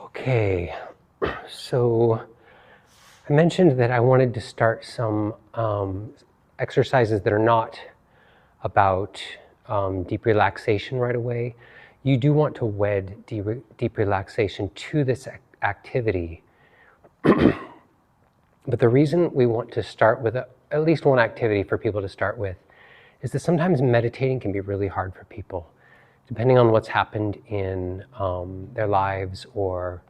Okay, so I mentioned that I wanted to start some exercises that are not about deep relaxation right away. You do want to wed deep relaxation to this activity. But the reason we want to start with at least one activity for people to start with is that sometimes meditating can be really hard for people, depending on what's happened in their lives or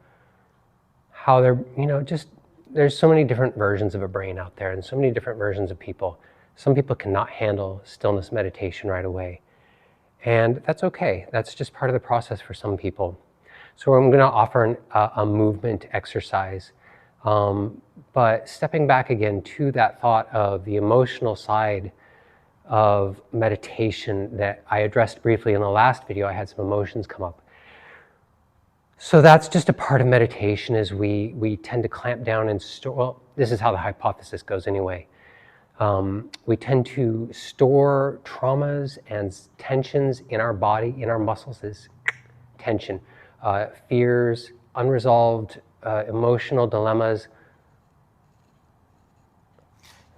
how they're, just there's so many different versions of a brain out there and so many different versions of people. Some people cannot handle stillness meditation right away. And that's okay. That's just part of the process for some people. So I'm going to offer a movement exercise. But stepping back again to that thought of the emotional side of meditation that I addressed briefly in the last video, I had some emotions come up. So that's just a part of meditation, is we tend to clamp down and store, well, this is how the hypothesis goes anyway. We tend to store traumas and tensions in our body, in our muscles, is tension, fears, unresolved emotional dilemmas.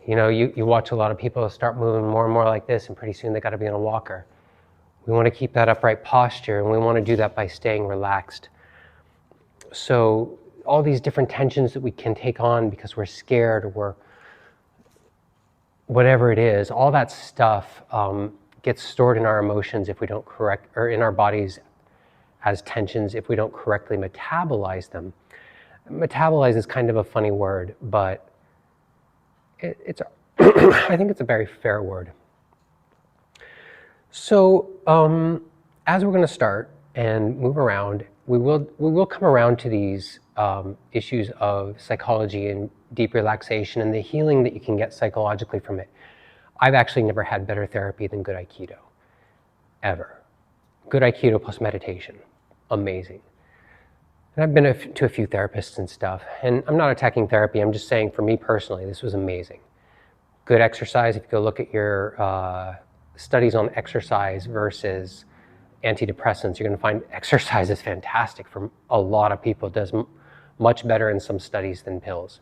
You watch a lot of people start moving more and more like this, and pretty soon they got to be on a walker. We want to keep that upright posture, and we want to do that by staying relaxed. So all these different tensions that we can take on because we're scared or we're whatever it is, all that stuff gets stored in our emotions if we don't correct, or in our bodies as tensions if we don't correctly metabolize them. Metabolize is kind of a funny word, but it's I think it's a very fair word. So as we're going to start and move around, we will come around to these issues of psychology and deep relaxation and the healing that you can get psychologically from it. I've actually never had better therapy than good Aikido, ever. Good Aikido plus meditation, amazing. And I've been to a few therapists and stuff, and I'm not attacking therapy, I'm just saying for me personally, this was amazing. Good exercise. If you go look at your studies on exercise versus antidepressants, you're going to find exercise is fantastic for a lot of people. It does much better in some studies than pills.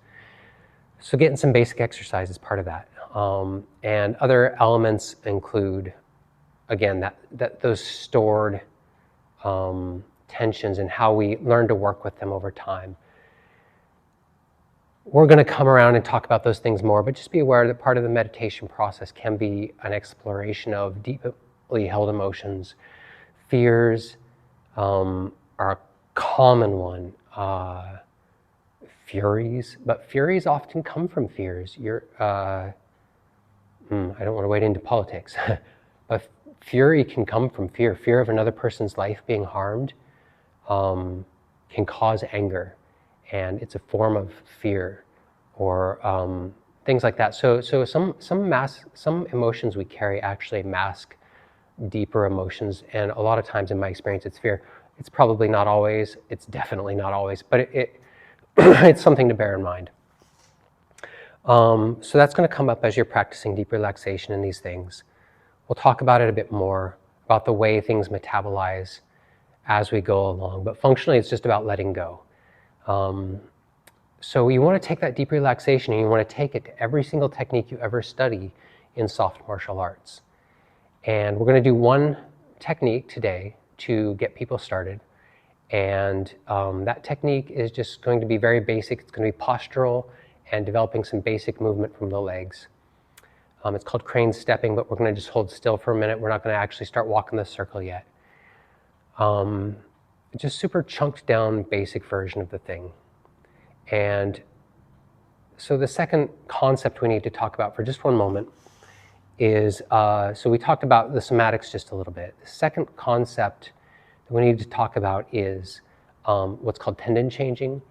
So getting some basic exercise is part of that. And other elements include, again, that those stored tensions and how we learn to work with them over time. We're going to come around and talk about those things more, but just be aware that part of the meditation process can be an exploration of deeply held emotions. Fears are a common one. Furies, but furies often come from fears. I don't want to wade into politics, but fury can come from fear. Fear of another person's life being harmed can cause anger, and it's a form of fear, or things like that. So some emotions we carry actually mask deeper emotions, and a lot of times in my experience it's fear. It's probably not always, it's definitely not always, but it's something to bear in mind. So that's going to come up as you're practicing deep relaxation in these things. We'll talk about it a bit more, about the way things metabolize as we go along, but functionally it's just about letting go. So you want to take that deep relaxation and you want to take it to every single technique you ever study in soft martial arts. And we're going to do one technique today to get people started. And that technique is just going to be very basic. It's going to be postural and developing some basic movement from the legs. It's called crane stepping, but we're going to just hold still for a minute. We're not going to actually start walking the circle yet. Just super chunked down basic version of the thing. And so the second concept we need to talk about for just one moment is, so we talked about the somatics just a little bit. The second concept that we need to talk about is what's called tendon changing.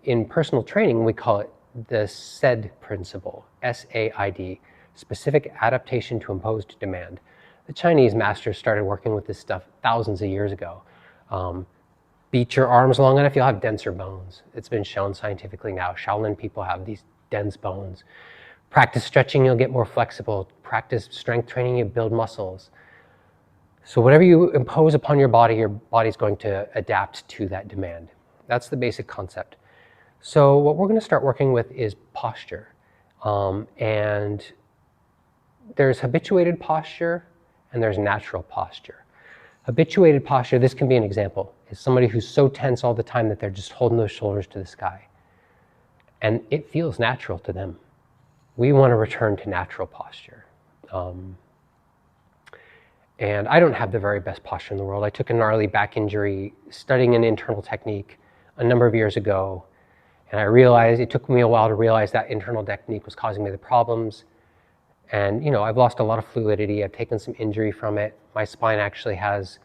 In personal training, we call it the SAID principle, S-A-I-D, specific adaptation to imposed demand. The Chinese masters started working with this stuff thousands of years ago. Beat your arms long enough, you'll have denser bones. It's been shown scientifically now. Shaolin people have these dense bones. Practice stretching, you'll get more flexible. Practice strength training, you build muscles. So whatever you impose upon your body's going to adapt to that demand. That's the basic concept. So what we're going to start working with is posture. And there's habituated posture and there's natural posture. Habituated posture, this can be an example, is somebody who's so tense all the time that they're just holding those shoulders to the sky. And it feels natural to them. We want to return to natural posture. And I don't have the very best posture in the world. I took a gnarly back injury studying an internal technique a number of years ago. And I realized, it took me a while to realize that internal technique was causing me the problems. And, I've lost a lot of fluidity. I've taken some injury from it. My spine actually has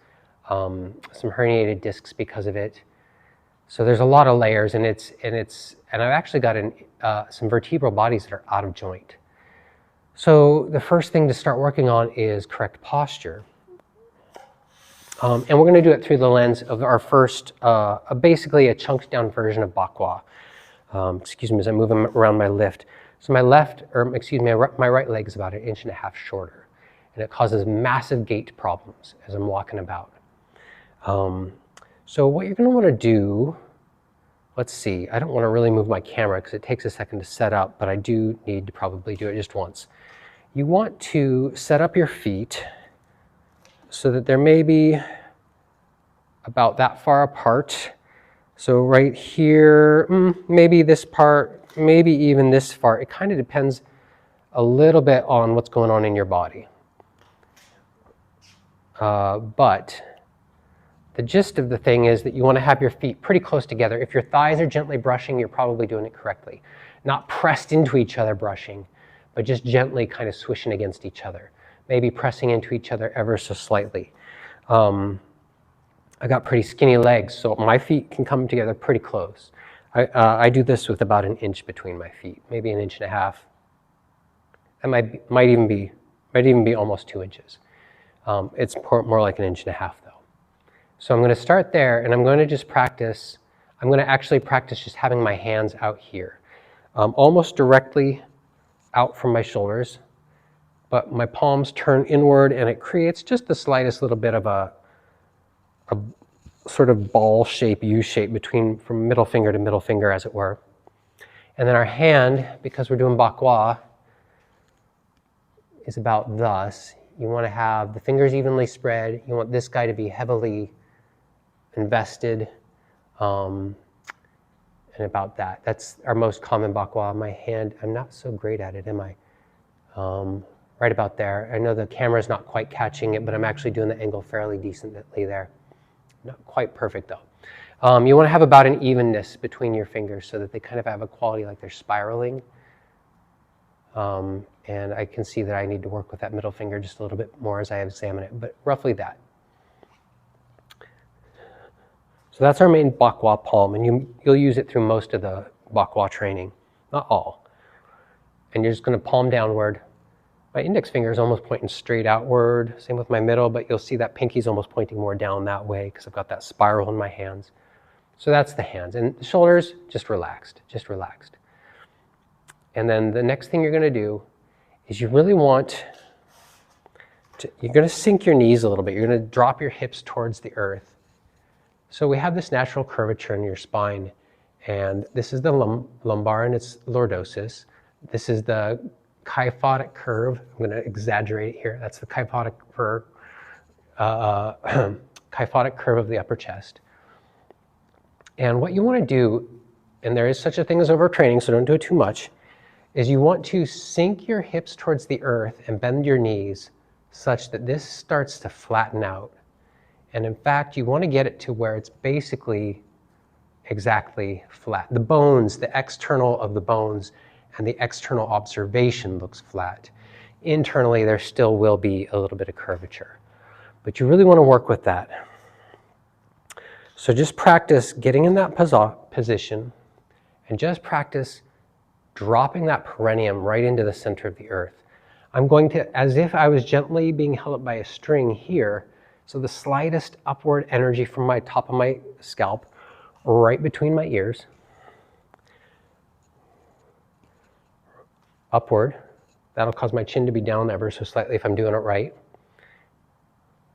some herniated discs because of it. So there's a lot of layers, and I've actually got some vertebral bodies that are out of joint. So the first thing to start working on is correct posture. And we're going to do it through the lens of our first, basically a chunked down version of Bakwa. Excuse me as I move around my lift. So my right leg is about 1.5 inches shorter, and it causes massive gait problems as I'm walking about. So what you're going to want to do, let's see, I don't want to really move my camera because it takes a second to set up, but I do need to probably do it just once. You want to set up your feet so that they're maybe about that far apart. So right here, maybe this part, maybe even this far. It kind of depends a little bit on what's going on in your body. But the gist of the thing is that you want to have your feet pretty close together. If your thighs are gently brushing, you're probably doing it correctly. Not pressed into each other brushing, but just gently kind of swishing against each other. Maybe pressing into each other ever so slightly. I got pretty skinny legs, so my feet can come together pretty close. I do this with about 1 inch between my feet, maybe 1.5 inches. That might even be almost 2 inches. It's more like 1.5 inches though. So I'm going to start there, and I'm going to just practice. I'm going to actually practice just having my hands out here, almost directly out from my shoulders, but my palms turn inward, and it creates just the slightest little bit of a sort of ball shape, U shape from middle finger to middle finger, as it were. And then our hand, because we're doing Bakwa, is about thus. You want to have the fingers evenly spread. You want this guy to be heavily invested, and about that. That's our most common Bakwa. My hand, I'm not so great at it, am I? Right about there. I know the camera's not quite catching it, but I'm actually doing the angle fairly decently there. Not quite perfect though. You want to have about an evenness between your fingers so that they kind of have a quality like they're spiraling. And I can see that I need to work with that middle finger just a little bit more as I examine it, but roughly that. So that's our main Bakwa palm, and you'll use it through most of the Bakwa training, not all. And you're just going to palm downward. My index finger is almost pointing straight outward, same with my middle, but you'll see that pinky's almost pointing more down that way because I've got that spiral in my hands. So that's the hands. And the shoulders, just relaxed, just relaxed. And then the next thing you're going to do is you really want to, you're going to sink your knees a little bit. You're going to drop your hips towards the earth. So we have this natural curvature in your spine, and this is the lumbar and its lordosis. This is the kyphotic curve. I'm going to exaggerate it here. That's the kyphotic curve, kyphotic curve of the upper chest. And what you want to do, and there is such a thing as overtraining, so don't do it too much, is you want to sink your hips towards the earth and bend your knees such that this starts to flatten out. And in fact, you want to get it to where it's basically exactly flat. The bones, the external of the bones, and the external observation looks flat. Internally, there still will be a little bit of curvature. But you really want to work with that. So just practice getting in that position, and just practice dropping that perineum right into the center of the earth. I'm going to, as if I was gently being held up by a string here, so the slightest upward energy from my top of my scalp, right between my ears, upward. That'll cause my chin to be down ever so slightly if I'm doing it right.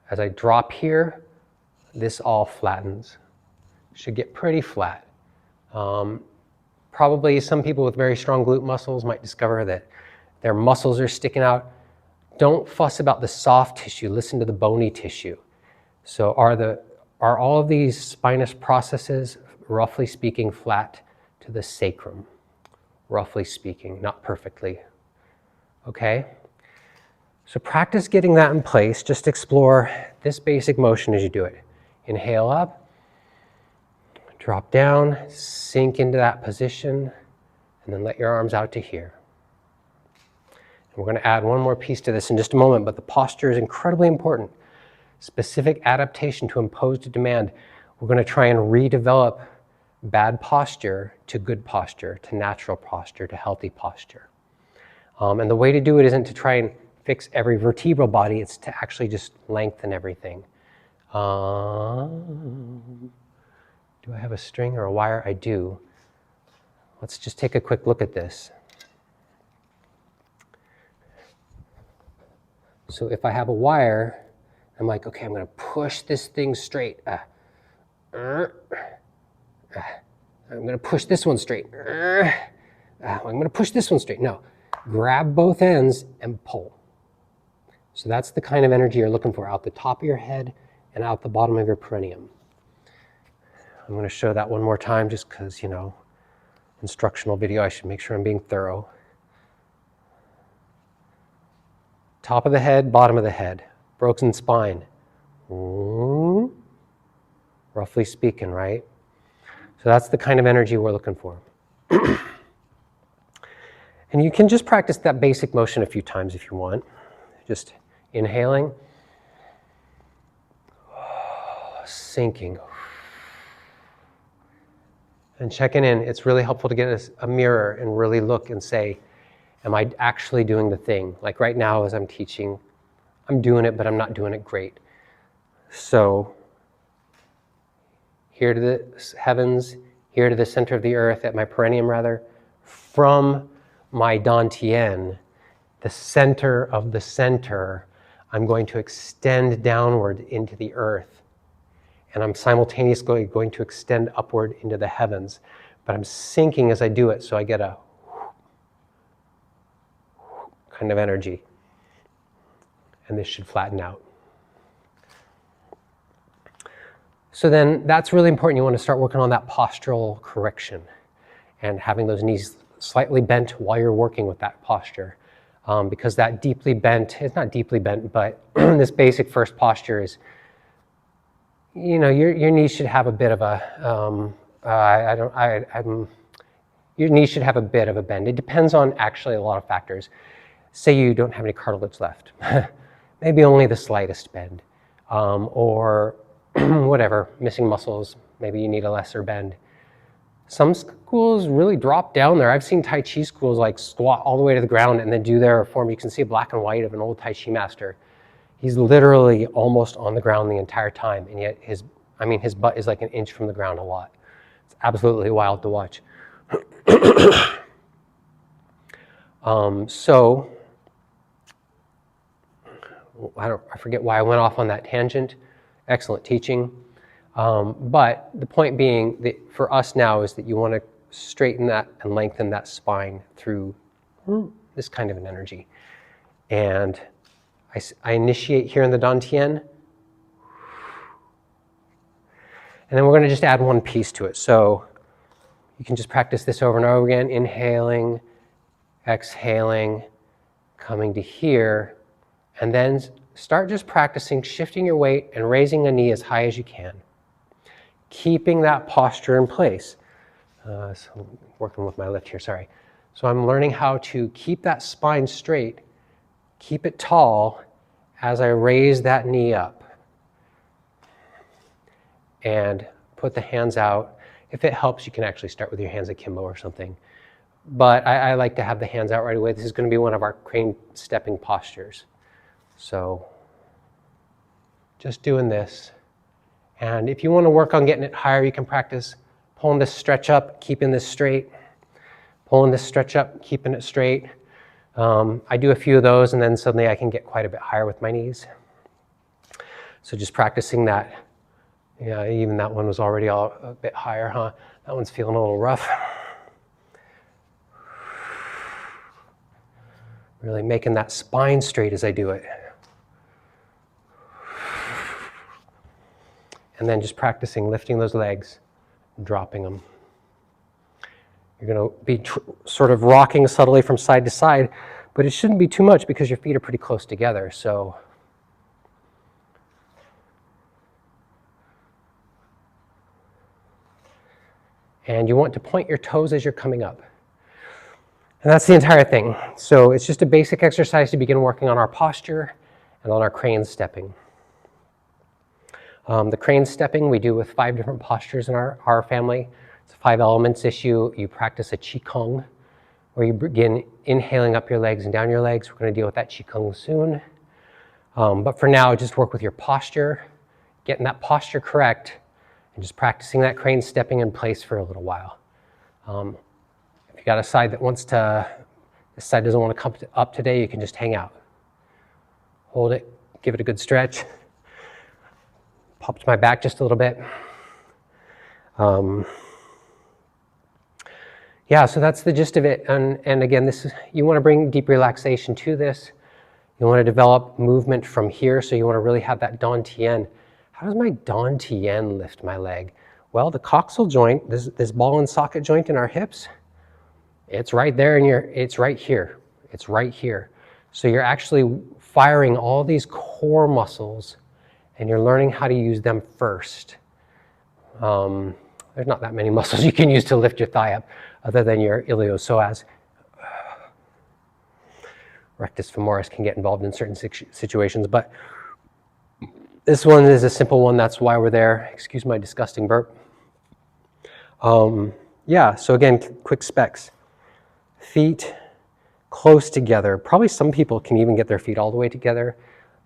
As I drop here, this all flattens. should get pretty flat. Probably some people with very strong glute muscles might discover that their muscles are sticking out. Don't fuss about the soft tissue, listen to the bony tissue. So are all of these spinous processes, roughly speaking, flat to the sacrum? Roughly speaking, not perfectly. Okay? So practice getting that in place. Just explore this basic motion as you do it. Inhale up. Drop down, sink into that position, and then let your arms out to here. And we're going to add one more piece to this in just a moment, but the posture is incredibly important. Specific adaptation to imposed demand. We're going to try and redevelop bad posture to good posture, to natural posture, to healthy posture. And the way to do it isn't to try and fix every vertebral body, it's to actually just lengthen everything. Do I have a string or a wire? I do. Let's just take a quick look at this. So if I have a wire, I'm like, okay, I'm going to push this thing straight. I'm going to push this one straight. I'm going to push this one straight. No, grab both ends and pull. So that's the kind of energy you're looking for out the top of your head and out the bottom of your perineum. I'm going to show that one more time just because, instructional video, I should make sure I'm being thorough. Top of the head, bottom of the head, broken spine. Roughly speaking, right? So that's the kind of energy we're looking for. And you can just practice that basic motion a few times if you want. Just inhaling, sinking, and checking in. It's really helpful to get a mirror and really look and say, am I actually doing the thing? Like right now as I'm teaching, I'm doing it, but I'm not doing it great. So here to the heavens, here to the center of the earth, at my perineum rather, from my dantian, the center of the center, I'm going to extend downward into the earth. And I'm simultaneously going to extend upward into the heavens. But I'm sinking as I do it, so I get a kind of energy. And this should flatten out. So then that's really important. You want to start working on that postural correction and having those knees slightly bent while you're working with that posture. Because that deeply bent, it's not deeply bent, but this basic first posture is, your knees should have a bit of a, your knees should have a bit of a bend. It depends on actually a lot of factors. Say you don't have any cartilage left, maybe only the slightest bend, or whatever, missing muscles, maybe you need a lesser bend. Some schools really drop down there. I've seen Tai Chi schools like squat all the way to the ground and then do their form. You can see black and white of an old Tai Chi master. He's literally almost on the ground the entire time, and yet his butt is like an inch from the ground a lot. It's absolutely wild to watch. So, I forget why I went off on that tangent. Excellent teaching. But the point being that for us now is that you want to straighten that and lengthen that spine through this kind of an energy. And I initiate here in the dantian. And then we're going to just add one piece to it. So you can just practice this over and over again, inhaling, exhaling, coming to here, and then start just practicing shifting your weight and raising a knee as high as you can. Keeping that posture in place. So I'm working with my left here, sorry. So I'm learning how to keep that spine straight, keep it tall as I raise that knee up. And put the hands out. If it helps, you can actually start with your hands akimbo or something. But I like to have the hands out right away. This is going to be one of our crane stepping postures. So just doing this. And if you want to work on getting it higher, you can practice pulling this stretch up, keeping this straight. Pulling this stretch up, keeping it straight. I do a few of those, and then suddenly I can get quite a bit higher with my knees. So just practicing that, Yeah, even that one was already all a bit higher, huh? That one's feeling a little rough. Really making that spine straight as I do it. And then just practicing lifting those legs, dropping them. You're going to be sort of rocking subtly from side to side, but it shouldn't be too much because your feet are pretty close together. So and you want to point your toes as you're coming up. And that's the entire thing. So it's just a basic exercise to begin working on our posture and on our crane stepping. The crane stepping we do with 5 different postures in our family. It's a 5 elements issue. You practice a qigong, where you begin inhaling up your legs and down your legs. We're going to deal with that qigong soon. But for now, just work with your posture, getting that posture correct, and just practicing that crane stepping in place for a little while. If you got a side that this side doesn't want to come up today, you can just hang out. Hold it, give it a good stretch. Pop to my back just a little bit. Yeah, so that's the gist of it. And again, you want to bring deep relaxation to this. You want to develop movement from here, so you want to really have that dantian. How does my dantian lift my leg? Well, the coxal joint, this ball and socket joint in our hips, it's right there it's right here. It's right here. So you're actually firing all these core muscles and you're learning how to use them first. There's not that many muscles you can use to lift your thigh up other than your iliopsoas. Rectus femoris can get involved in certain situations, but this one is a simple one. That's why we're there. Excuse my disgusting burp. Yeah, so again, quick specs. Feet close together. Probably some people can even get their feet all the way together.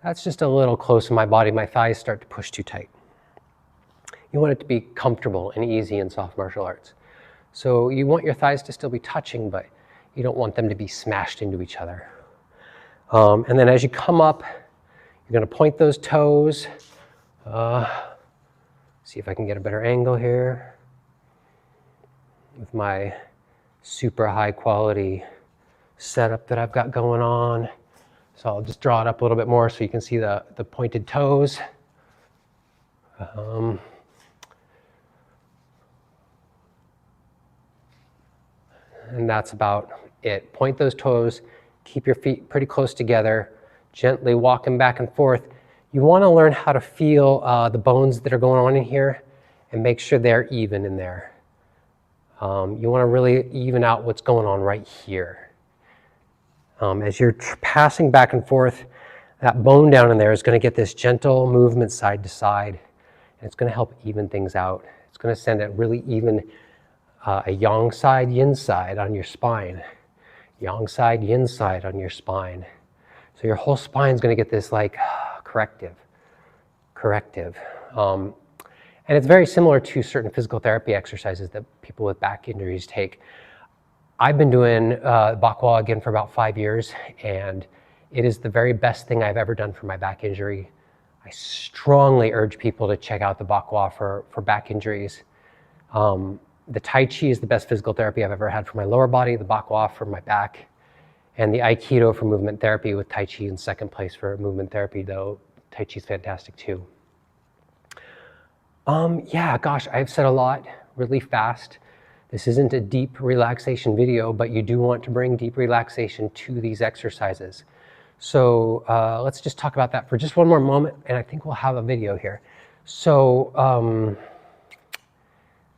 That's just a little close in my body. My thighs start to push too tight. You want it to be comfortable and easy in soft martial arts. So you want your thighs to still be touching, but you don't want them to be smashed into each other. And then as you come up, you're going to point those toes. See if I can get a better angle here with my super high quality setup that I've got going on. So I'll just draw it up a little bit more so you can see the pointed toes. And that's about it. Point those toes, keep your feet pretty close together, gently walking back and forth. You want to learn how to feel the bones that are going on in here and make sure they're even in there. You want to really even out what's going on right here. As you're passing back and forth, that bone down in there is going to get this gentle movement side to side, and it's going to help even things out. It's going to send a really even a yang side, yin side on your spine. Yang side, yin side on your spine. So your whole spine is going to get this like corrective. And it's very similar to certain physical therapy exercises that people with back injuries take. I've been doing Bakwa again for about 5 years, and it is the very best thing I've ever done for my back injury. I strongly urge people to check out the Bakwa for back injuries. The Tai Chi is the best physical therapy I've ever had for my lower body, the Bakwa for my back, and the Aikido for movement therapy, with Tai Chi in second place for movement therapy, though Tai Chi is fantastic too. Yeah, gosh, I've said a lot really fast. This isn't a deep relaxation video, but you do want to bring deep relaxation to these exercises. So let's just talk about that for just one more moment, and I think we'll have a video here. So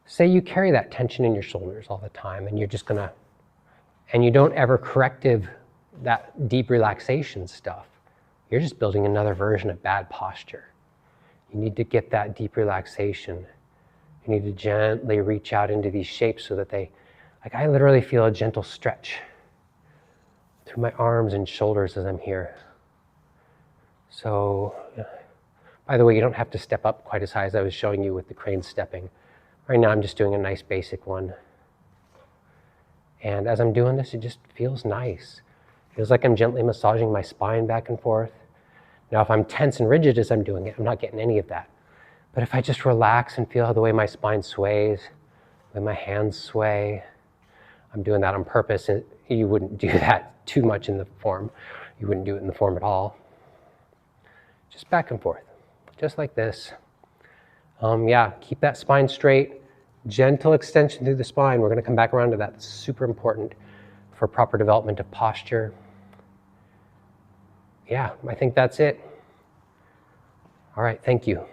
say you carry that tension in your shoulders all the time, and you're just gonna, and you don't ever corrective that deep relaxation stuff. You're just building another version of bad posture. You need to get that deep relaxation. You need to gently reach out into these shapes so that they, like I literally feel a gentle stretch through my arms and shoulders as I'm here. So, by the way, you don't have to step up quite as high as I was showing you with the crane stepping. Right now I'm just doing a nice basic one. And as I'm doing this, it just feels nice. It feels like I'm gently massaging my spine back and forth. Now, if I'm tense and rigid as I'm doing it, I'm not getting any of that. But if I just relax and feel the way my spine sways, the way my hands sway, I'm doing that on purpose, and you wouldn't do that too much in the form. You wouldn't do it in the form at all. Just back and forth, just like this. Yeah, keep that spine straight. Gentle extension through the spine. We're going to come back around to that. It's super important for proper development of posture. Yeah, I think that's it. All right, thank you.